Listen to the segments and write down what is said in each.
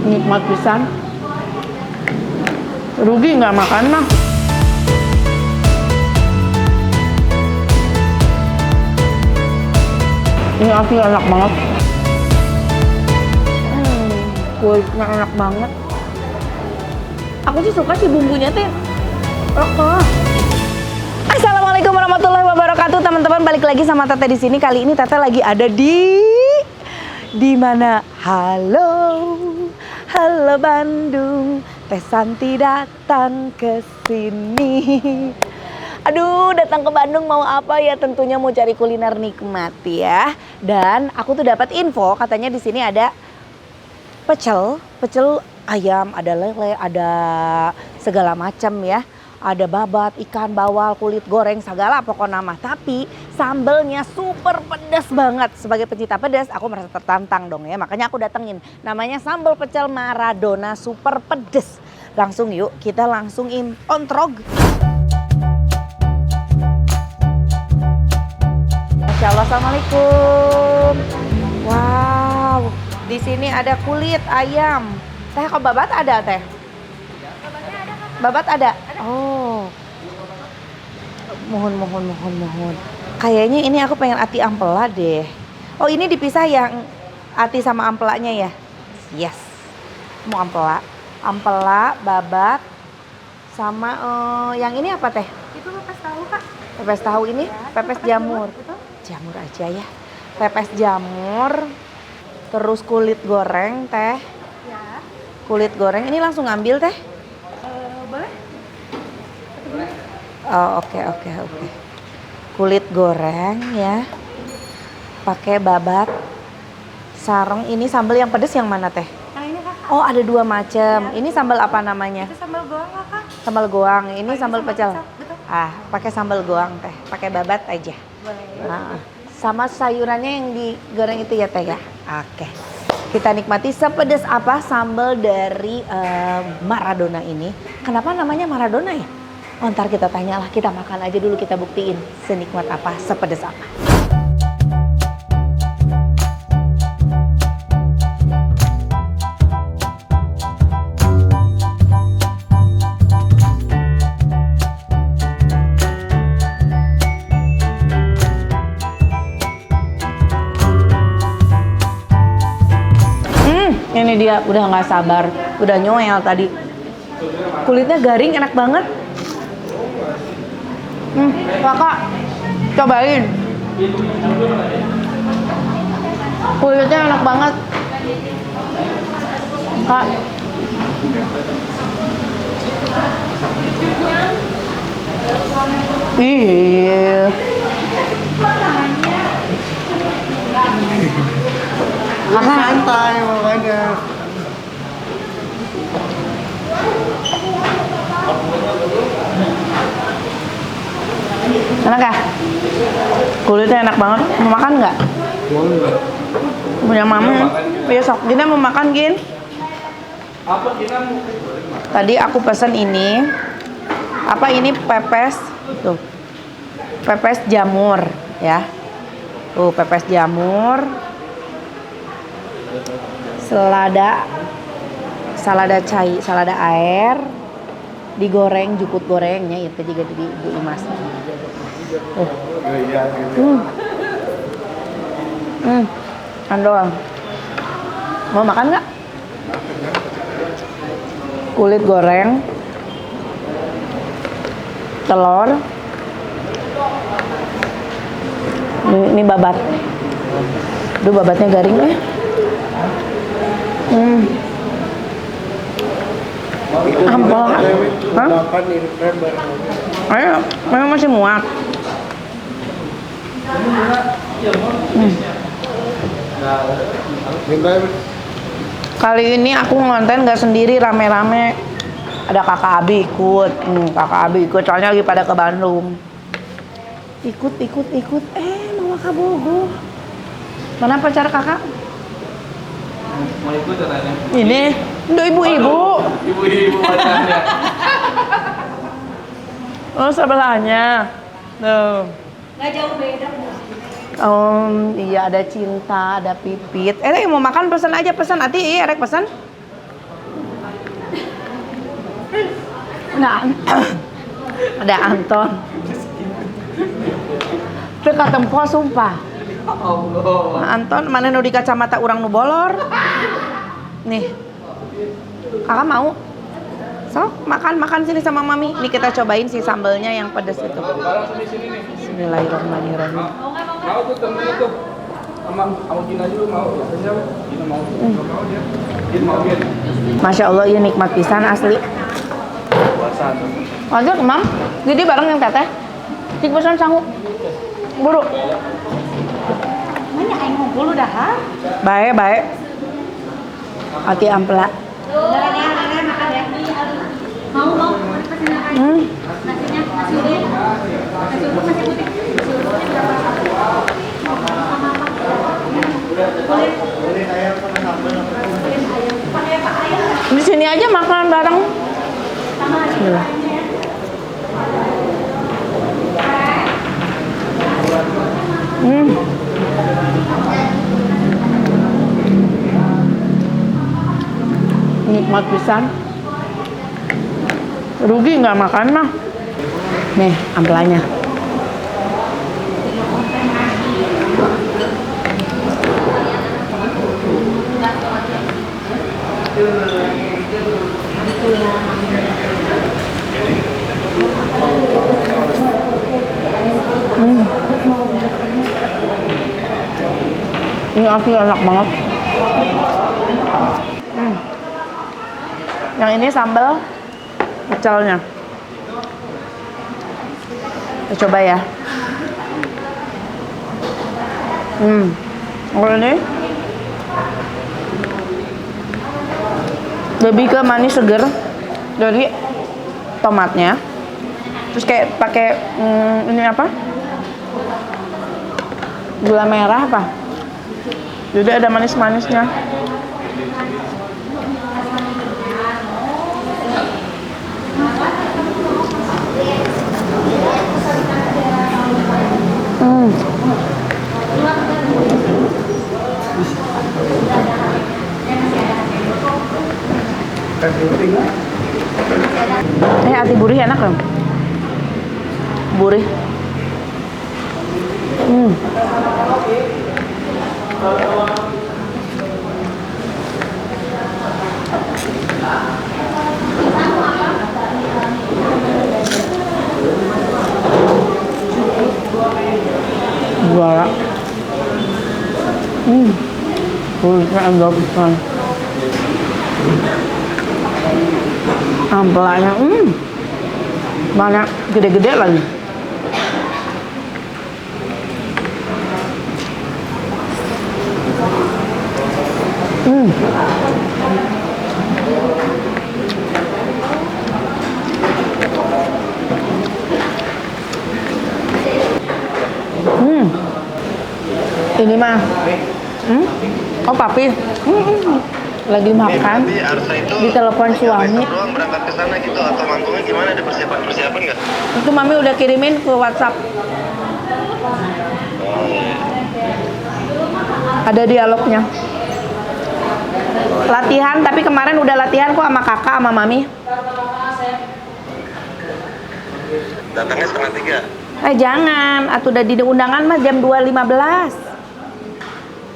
Nikmat pisan. Rugi nggak makan mah. Ini asli enak banget. Kulitnya enak banget. Aku sih suka sih bumbunya teh. Assalamualaikum warahmatullahi wabarakatuh, teman-teman. Balik lagi sama Tete di sini. Kali ini Tete lagi ada di mana? Halo Bandung. Teh Santi datang ke sini. Aduh, datang ke Bandung mau apa ya? Tentunya mau cari kuliner nikmat ya. Dan aku tuh dapat info katanya di sini ada pecel ayam, ada lele, ada segala macam ya. Ada babat, ikan, bawal, kulit goreng, segala pokoknya nama. Tapi sambelnya super pedas banget. Sebagai pencinta pedas, aku merasa tertantang dong ya. Makanya aku datengin. Namanya sambal pecel Maradona super pedas. Langsung yuk, kita langsung ontrog. Masya Allah, assalamualaikum. Wow, di sini ada kulit ayam. Teh, kok babat ada teh? Babat ada? Oh. Mohon. Kayaknya ini aku pengen ati ampela deh. Oh, ini dipisah yang ati sama ampelanya ya? Yes. Mau ampela. Ampela, babat, sama yang ini apa teh? Itu pepes tahu, Kak. Pepes tahu ini? Ya, pepes jamur. Jamur aja ya. Pepes jamur. Terus kulit goreng teh. Ya. Kulit goreng ini langsung ngambil teh? Boleh? Oh, oke. Kulit goreng ya. Pakai babat. Sarung, ini sambal yang pedes yang mana teh? Yang ini, Kak. Oh, ada dua macam. Ya. Ini sambal apa namanya? Itu sambal goang, Kak. Sambal goang. Ini Oh, sambal pecel. Betul. Ah, pakai sambal goang teh. Pakai babat aja. Boleh. Nah, sama sayurannya yang digoreng itu ya teh ya. Oke. Kita nikmati sepedas apa sambal dari Maradona ini. Kenapa namanya Maradona ya? Oh, ntar kita tanyalah, kita makan aja dulu, kita buktiin senikmat apa, sepedas apa. Ini dia, udah nggak sabar, udah nyoel tadi. Kulitnya garing, enak banget. Kakak, cobain. Kulitnya enak banget. Kak. Iya. Santai makanya. Enak ya? Kulitnya enak banget. Mau makan nggak? Punya mama. Besok Gina mau makan, Gin. Tadi aku pesan ini. Apa ini pepes? Tuh. Pepes jamur ya. Tuh, pepes jamur. Salada cair, salada air, digoreng, jukut gorengnya itu juga di Ibu Imas. Doang. Mau makan nggak? Kulit goreng, telur, ini babat. Duh, babatnya garing ya. Ampel. Hah? Ayo, memang masih muat. Kali ini aku ngonten gak sendiri, rame-rame. Ada kakak Abi ikut. Kakak Abi ikut, soalnya lagi pada ke Bandung. Ikut. Mama kabogo. Mana pacar kakak? Mau ikut katanya. Ini, udah ibu-ibu. Ibu-ibu pacarnya. Oh, sebelahnya. Tuh. Nggak jauh beda. Iya, ada Cinta, ada Pipit. Erek mau makan pesan aja, pesan. Ati iya Erek pesan. Nah, ada Anton. Itu katempo sumpah. Allah. Nah, Anton mana nu di kacamata urang nu bolor. Nih. Kakak mau? Sok, makan sini sama Mami. Nih kita cobain si sambelnya yang pedas itu. Barang sini sini nih. Bismillahirrahmanirrahim. Mau tuh temennya tuh. Sama Gina juga mau. Siapa? Gina mau. Mau dia. Gina mau dia. Masya Allah, ya nikmat pisan asli. Puasa tuh. Lanjut, Mam. Jadi bareng yang teteh. Cik pesan sanggup. Buru. Mana aing ngumpul udah ha? Baik. Hati ampela. Udah ya, makan ya. Mau. Pesan makan. Nasinya, nasi uduk. Nasi uduk, nasi putih. Nasi uduknya berapa? Di sini aja makan bareng. Bismillah. Nikmat pisan. Rugi nggak makan mah. Nih ampelanya. Ini asli enak banget. Yang ini sambal pecelnya. Kita coba ya. Kalau ini lebih ke manis seger dari tomatnya. Terus kayak pakai ini apa? Gula merah apa? Jadi ada manis-manisnya. Ati burih enak loh. Burih. Juara. Kulitnya enggak pisan. Ampelanya, banyak gede-gede lagi. Ini mah, oh papi, lagi makan, di telepon suami. Berangkat ke sana gitu atau manggungnya gimana, ada persiapan nggak? Itu mami udah kirimin ke WhatsApp. Ada dialognya. Latihan, tapi kemarin udah latihan kok sama kakak sama mami. Datangnya 2:30. Jangan, atuh udah di undangan mah jam 2.15.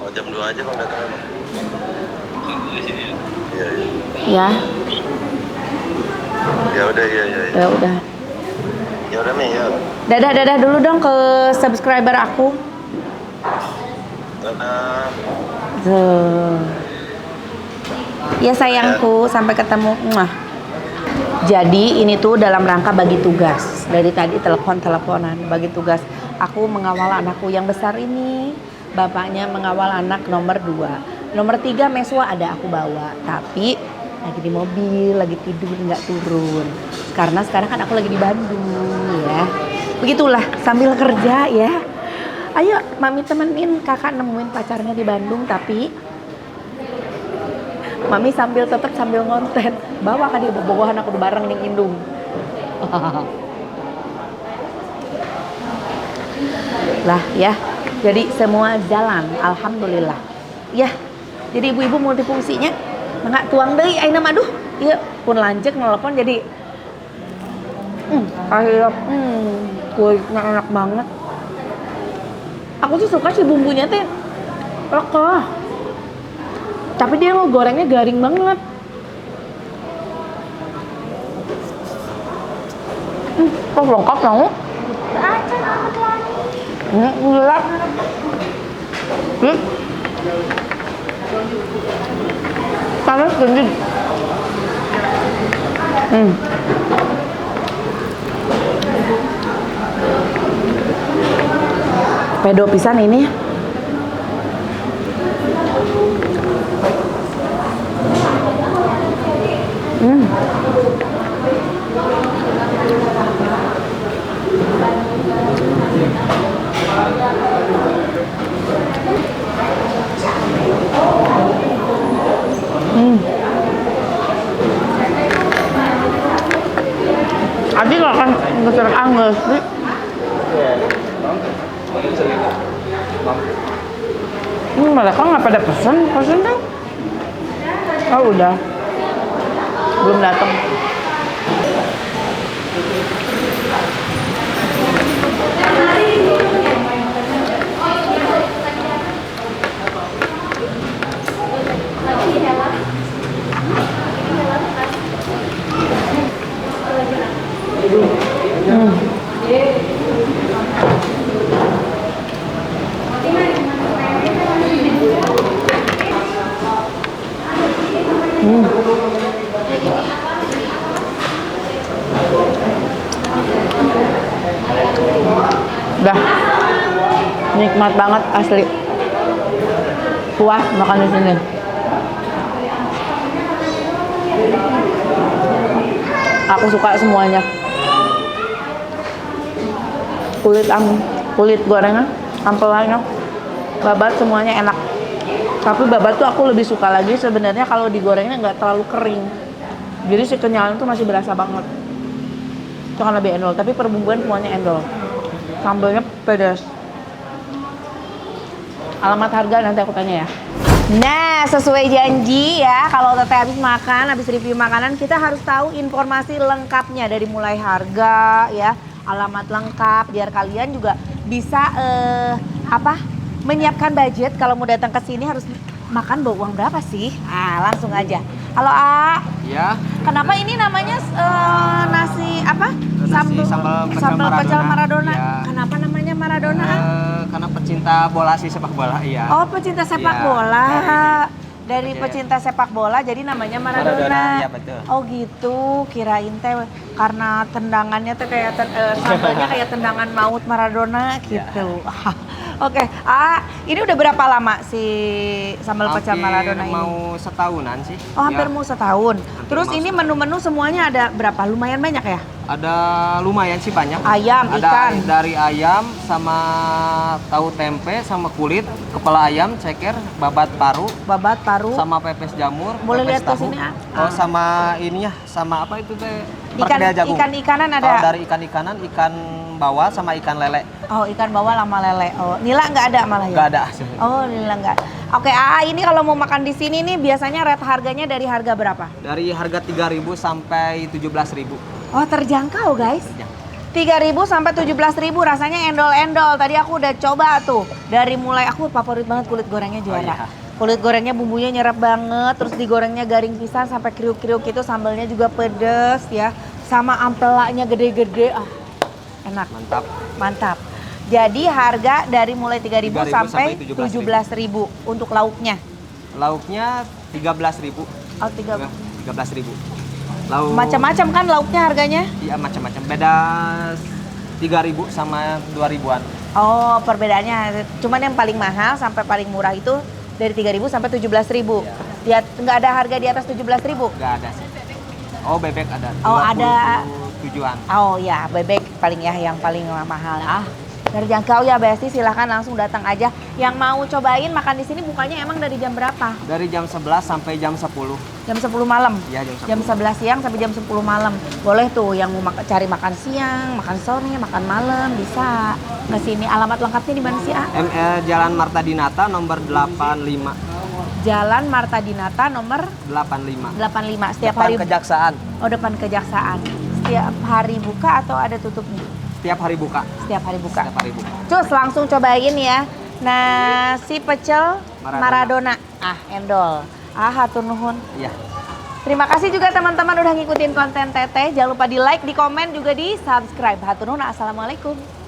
Oh, jam 2 aja kalau datangnya mah. Iya. Ya. Ya udah, iya. Ya udah. Ya udah nih, ya. Dadah dulu dong ke subscriber aku. Dadah. Tuh. Ya sayangku, sampai ketemu. Jadi ini tuh dalam rangka bagi tugas. Dari tadi teleponan bagi tugas. Aku mengawal anakku yang besar ini. Bapaknya mengawal anak nomor 2. Nomor 3 Meswa ada aku bawa. Tapi lagi di mobil, lagi tidur nggak turun. Karena sekarang kan aku lagi di Bandung ya. Begitulah sambil kerja ya. Ayo mami temenin kakak nemuin pacarnya di Bandung, tapi mami tetap sambil ngonten. Bawa kan dia bobogohan aku bareng ning indung. Lah ya. Jadi semua jalan, alhamdulillah. Ya. Jadi ibu-ibu multifungsinya enggak tuang deui ayeuna mah aduh. iya pun lancek nelpon jadi kayak kulitnya enak banget. Aku tuh suka sih bumbunya teh lekah. Tapi dia gorengnya garing banget. Kok lengkap kamu? Gila. Panas gede. Pedo pisan ini. Adi nggak akan ngeser anggus sih. Mereka nggak pada pesen dong. Oh udah, belum datang. Udah nikmat banget asli. Puas makan di sini. Aku suka semuanya. Kulit gorengnya, ampelannya, babat semuanya enak. Tapi babat tuh aku lebih suka lagi sebenarnya kalau digorengnya nggak terlalu kering. Jadi si kenyalan tuh masih berasa banget. Itu kan lebih endol, tapi perbumbuan semuanya endol. Sambalnya pedas. Alamat harga nanti aku tanya ya. Nah, sesuai janji ya, kalau Teteh habis makan, habis review makanan, kita harus tahu informasi lengkapnya dari mulai harga ya, alamat lengkap biar kalian juga bisa menyiapkan budget kalau mau datang ke sini harus makan bawa uang berapa sih? Langsung aja. Halo A. Ya. Kenapa ini namanya nasi apa? Sambal pecel Maradona. Ya. Kenapa namanya Maradona? Karena pecinta bola sih, sepak bola, iya. Oh, pecinta sepak Ya. bola. Dari Oke. pecinta sepak bola jadi namanya Maradona. Maradona, iya betul. Oh gitu, kirain teh karena tendangannya teh kayak sambalnya kayak tendangan maut Maradona gitu. Oke, ini udah berapa lama si sambal pecel Maradona ini? Mau setahunan sih. Oh, hampir Ya. mau setahun. Terus mau ini menu-menu semuanya ada berapa? Lumayan banyak ya? Ada lumayan sih banyak. Ayam, ada ikan. dari ayam sama tahu tempe sama kulit, kepala ayam, ceker, babat paru, Babat, paru. sama pepes jamur. Boleh lihat pepes ke tahu. sini, A? Oh, sama ininya, sama apa itu teh? Ikan, Perkedel jagung. ikan-ikanan ada? Oh, dari ikan-ikanan, ikan bawal sama ikan lele. Oh, ikan bawal sama lele. Oh, nila nggak ada malah ya? Nggak ada. Oh, nila nggak. Oke, ini kalau mau makan di sini nih biasanya rate harganya dari harga berapa? Dari harga 3.000 sampai 17.000. Oh, terjangkau guys. Ya. 3.000 sampai 17.000 rasanya endol-endol. Tadi aku udah coba tuh. Dari mulai aku favorit banget kulit gorengnya juara. iya. Kulit gorengnya bumbunya nyerap banget, terus digorengnya garing pisan sampai kriuk-kriuk itu, sambalnya juga pedes ya. Sama ampelanya gede-gede. Enak. Mantap. Mantap. Jadi harga dari mulai 3.000 3.000 sampai sampai 17.000 untuk lauknya. Lauknya 13.000. Oh, 3. 13.000. Lauk Macam-macam kan lauknya harganya? Iya, macam-macam. Beda 3.000 sama 2.000-an. Oh, perbedaannya. Cuman yang paling mahal sampai paling murah itu dari 3.000 sampai 17.000. Dia nggak ada harga di atas 17.000. Nggak ada sih. Oh, bebek ada. Oh, ada. 27-an. Oh ya, bebek paling ya yang paling mahal. Terjangkau ya Besti, silahkan langsung datang aja. Yang mau cobain makan di sini bukanya emang dari jam berapa? Dari jam 11 sampai jam 10. Jam 10 malam? Iya, jam 10. Jam 11 siang sampai jam 10 malam. Boleh tuh yang mau cari makan siang, makan sore, makan malam bisa ke sini. Alamat lengkapnya di mana sih, A? Jalan Marta Dinata nomor 85. Jalan Marta Dinata nomor 85. 85. Setiap Depan hari. Kejaksaan. Oh, depan Kejaksaan. Setiap hari buka atau ada tutupnya? Setiap hari buka. Setiap hari buka. Setiap hari buka. Cus, langsung cobain ya. Nasi pecel Maradona. Ah, endol. Ah, hatur nuhun. Iya. Terima kasih juga teman-teman udah ngikutin konten Teteh. Jangan lupa di like, di komen, juga di subscribe. Hatur nuhun. Assalamualaikum.